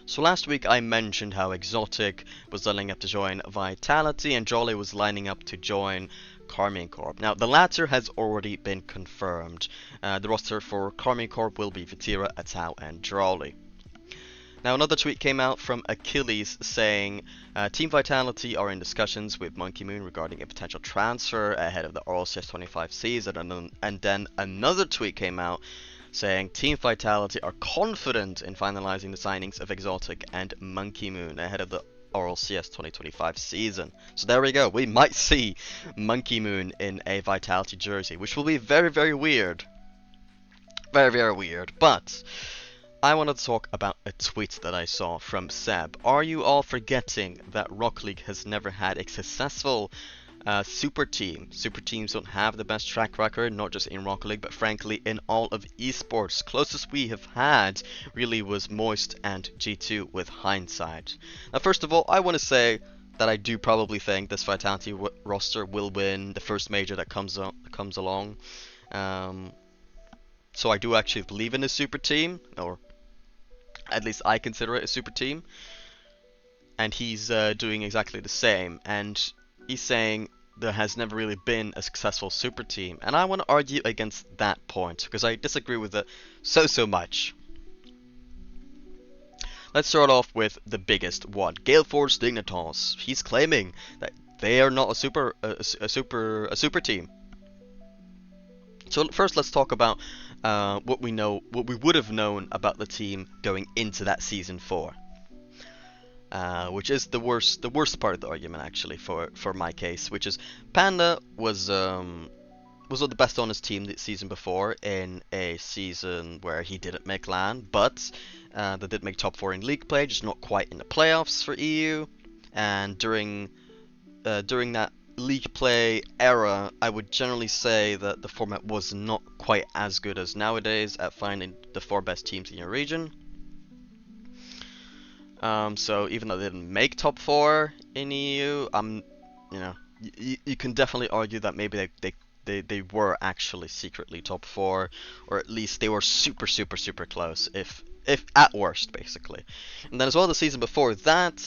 So last week I mentioned how ExoTiiK was lining up to join Vitality and Jolly was lining up to join Karmine Corp. Now the latter has already been confirmed. The roster for Karmine Corp will be Vatira, Atao and Jolly. Now another tweet came out from Achilles saying Team Vitality are in discussions with Monkey Moon regarding a potential transfer ahead of the RLCS 25 season, and then another tweet came out saying Team Vitality are confident in finalizing the signings of ExoTiiK and Monkey Moon ahead of the RLCS 2025 season. So there we go, we might see Monkey Moon in a Vitality jersey, which will be very, very weird. Very, very weird, but I wanted to talk about a tweet that I saw from Seb. Are you all forgetting that Rocket League has never had a successful super team? Super teams don't have the best track record, not just in Rocket League, but frankly in all of esports. Closest we have had really was Moist and G2 with hindsight. Now, first of all, I want to say that I do probably think this Vitality roster will win the first major that comes along. So I do actually believe in a super team, or at least I consider it a super team. And he's doing exactly the same. And he's saying there has never really been a successful super team. And I want to argue against that point, because I disagree with it so much. Let's start off with the biggest one, Galeforce Dignitas. He's claiming that they are not a super team. So first, let's talk about what we would have known about the team going into that season 4, which is the worst part of the argument actually for my case, which is Panda was one of the best on his team the season before in a season where he didn't make LAN, but they did make top 4 in league play, just not quite in the playoffs for EU. And during that league play era, I would generally say that the format was not quite as good as nowadays at finding the 4 best teams in your region. So even though they didn't make top 4 in EU, you can definitely argue that maybe they were actually secretly top 4, or at least they were super close, if at worst, basically. And then as well, the season before that,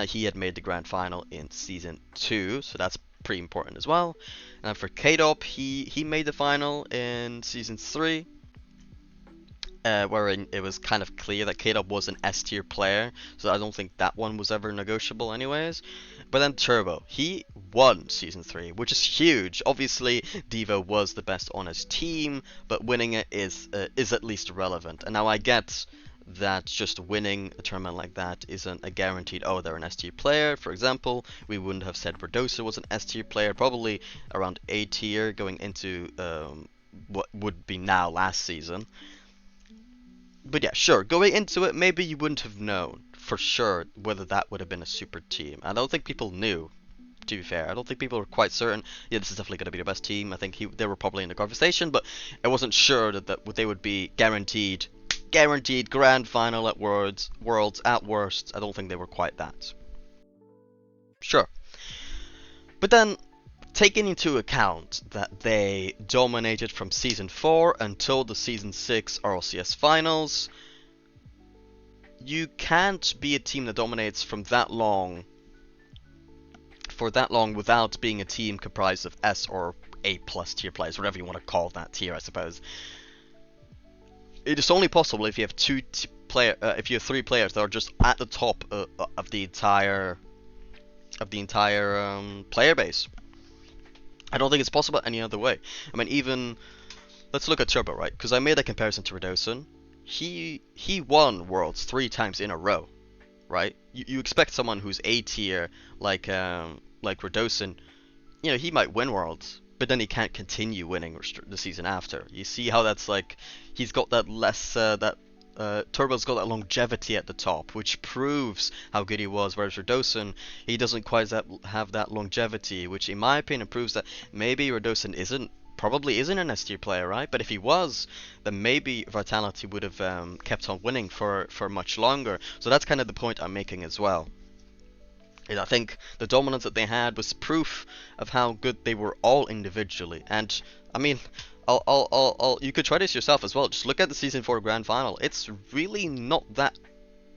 he had made the grand final in season 2, so that's pretty important as well. And for KDOP, he made the final in season 3, wherein it was kind of clear that KDOP was an S tier player, so I don't think that one was ever negotiable anyways. But then Turbo, he won season 3, which is huge. Obviously, Devo was the best on his team, but winning it is at least relevant. And now I get that just winning a tournament like that isn't a guaranteed, oh, they're an S tier player. For example, we wouldn't have said Verdosa was an S tier player, probably around A tier going into what would be now last season. But yeah, sure, going into it, maybe you wouldn't have known for sure whether that would have been a super team. I don't think people knew, to be fair. I don't think people were quite certain, yeah, this is definitely going to be the best team. I think they were probably in the conversation, but I wasn't sure that they would be guaranteed grand final at Worlds at worst. I don't think they were quite that. Sure. But then, taking into account that they dominated from Season 4 until the Season 6 RLCS Finals, you can't be a team that dominates for that long without being a team comprised of S or A+ tier players, whatever you want to call that tier, I suppose. It is only possible if you have if you have 3 players that are just at the top of the entire player base. I don't think it's possible any other way. I mean, even let's look at Turbo, right? Because I made a comparison to Redosin. He won Worlds 3 times in a row, right? You expect someone who's A tier like Redosin, he might win Worlds, but then he can't continue winning the season after. You see how that's like, he's got that Turbo's got that longevity at the top, which proves how good he was, whereas Redosin, he doesn't quite have that longevity, which in my opinion proves that maybe Redosin probably isn't an S tier player, right? But if he was, then maybe Vitality would have kept on winning for much longer. So that's kind of the point I'm making as well. And I think the dominance that they had was proof of how good they were all individually. And I mean, you could try this yourself as well. Just look at the Season 4 Grand Final. It's really not that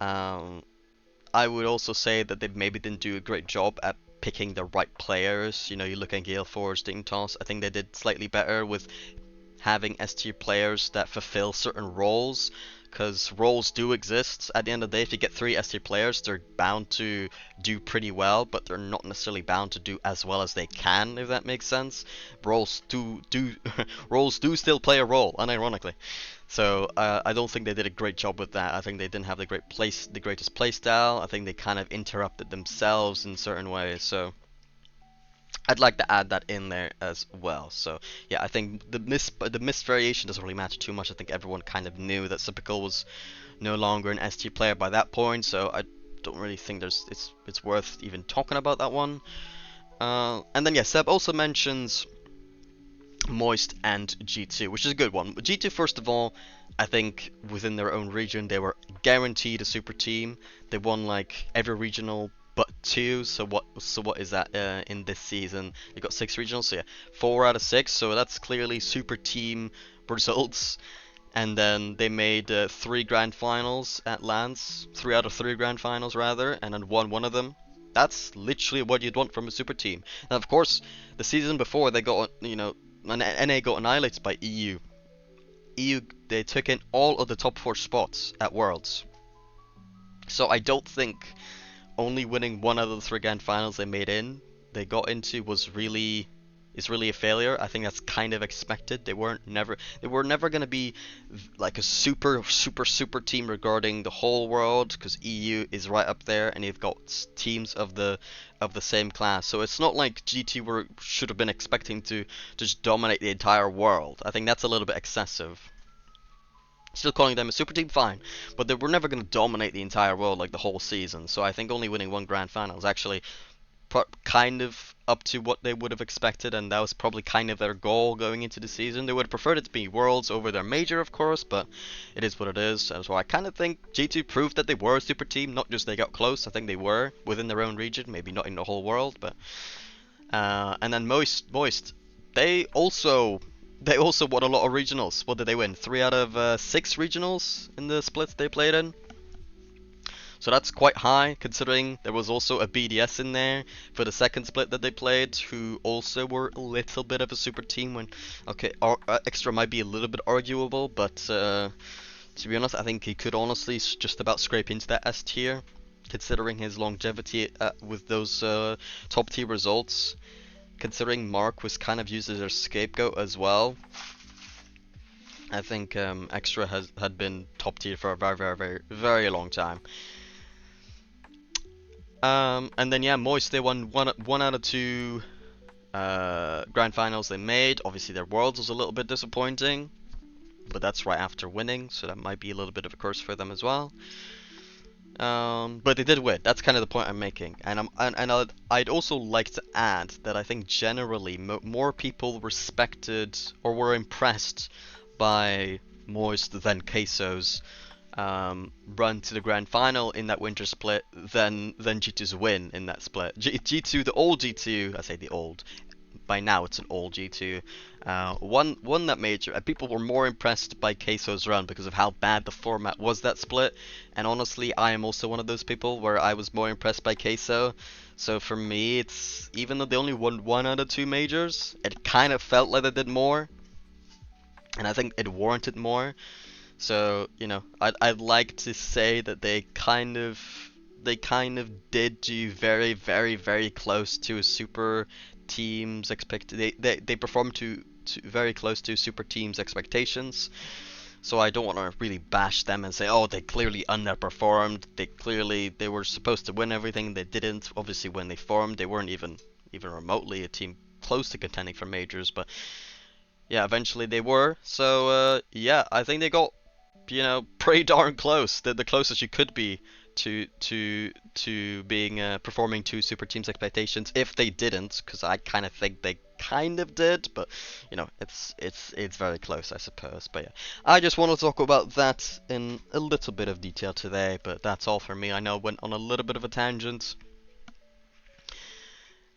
it. I would also say that they maybe didn't do a great job at picking the right players. You know, you look at Gale Force, Dignitas, I think they did slightly better with having S tier players that fulfill certain roles, because roles do exist. At the end of the day, if you get 3 S tier players, they're bound to do pretty well, but they're not necessarily bound to do as well as they can, if that makes sense. Roles do roles do still play a role, unironically. So I don't think they did a great job with that. I think they didn't have the greatest playstyle. I think they kind of interrupted themselves in certain ways. So I'd like to add that in there as well. So yeah, I think the missed variation doesn't really matter too much. I think everyone kind of knew that Cybcybcybcyb was no longer an S tier player by that point. So I don't really think it's worth even talking about that one. And then yeah, Seb also mentions Moist and G2, which is a good one. G2, first of all, I think within their own region they were guaranteed a super team. They won like every regional but 2. So what is that in this season? You got 6 regionals, so yeah, 4 out of 6. So that's clearly super team results. And then they made 3 grand finals at LANs, 3 out of 3 grand finals rather, and then won one of them. That's literally what you'd want from a super team. Now, of course, the season before they got, NA got annihilated by EU. EU, they took in all of the top 4 spots at Worlds. So I don't think only winning 1 out of the 3 grand finals they got into was really is really a failure. I think that's kind of expected. They were never going to be like a super team regarding the whole world, because EU is right up there and they've got teams of the same class. So it's not like G2 should have been expecting to just dominate the entire world. I think that's a little bit excessive. Still calling them a super team, fine, but they were never going to dominate the entire world like the whole season. So I think only winning one grand final is actually kind of up to what they would have expected, and that was probably kind of their goal going into the season. They would have preferred it to be Worlds over their major, of course, but it is what it is. And so I kind of think G2 proved that they were a super team, not just they got close. I think they were within their own region, maybe not in the whole world, but and then Moist, they also won a lot of regionals. What did they win? 3 out of 6 regionals in the splits they played in. So that's quite high, considering there was also a BDS in there for the second split that they played, who also were a little bit of a super team. When okay, Extra might be a little bit arguable, but to be honest, I think he could honestly just about scrape into that S tier, considering his longevity with those top tier results. Considering Mark was kind of used as their scapegoat as well, I think Extra had been top tier for a very long time. And then yeah, Moist, they won one out of 2 grand finals they made. Obviously their Worlds was a little bit disappointing, but that's right after winning, so that might be a little bit of a curse for them as well. But they did win. That's kind of the point I'm making. And I'd also like to add that I think generally more people respected or were impressed by Moist than Queso's run to the grand final in that winter split than G2's win in that split. G2, the old G2, I say the old, by now it's an old G2, won that major, and people were more impressed by Queso's run because of how bad the format was that split. And honestly, I am also one of those people where I was more impressed by Queso. So for me, it's, even though they only won 1 out of 2 majors, it kind of felt like they did more, and I think it warranted more. So, you know, I'd like to say that they kind of did do very close to a super team's they performed to very close to super team's expectations. So I don't want to really bash them and say, oh, they clearly underperformed. They were supposed to win everything. They didn't. Obviously, when they formed, they weren't even remotely a team close to contending for majors. But yeah, eventually they were. So yeah, I think they got, you know, pretty darn close. The closest you could be to being performing to super teams' expectations. If they didn't, because I kind of think they kind of did, but you know, it's very close, I suppose. But yeah, I just want to talk about that in a little bit of detail today. But that's all for me. I know I went on a little bit of a tangent.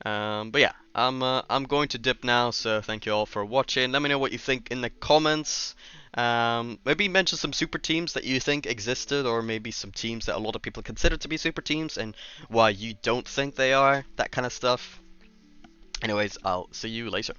But yeah, I'm going to dip now, so thank you all for watching. Let me know what you think in the comments. Maybe mention some super teams that you think existed, or maybe some teams that a lot of people consider to be super teams and why you don't think they are, that kind of stuff. Anyways, I'll see you later.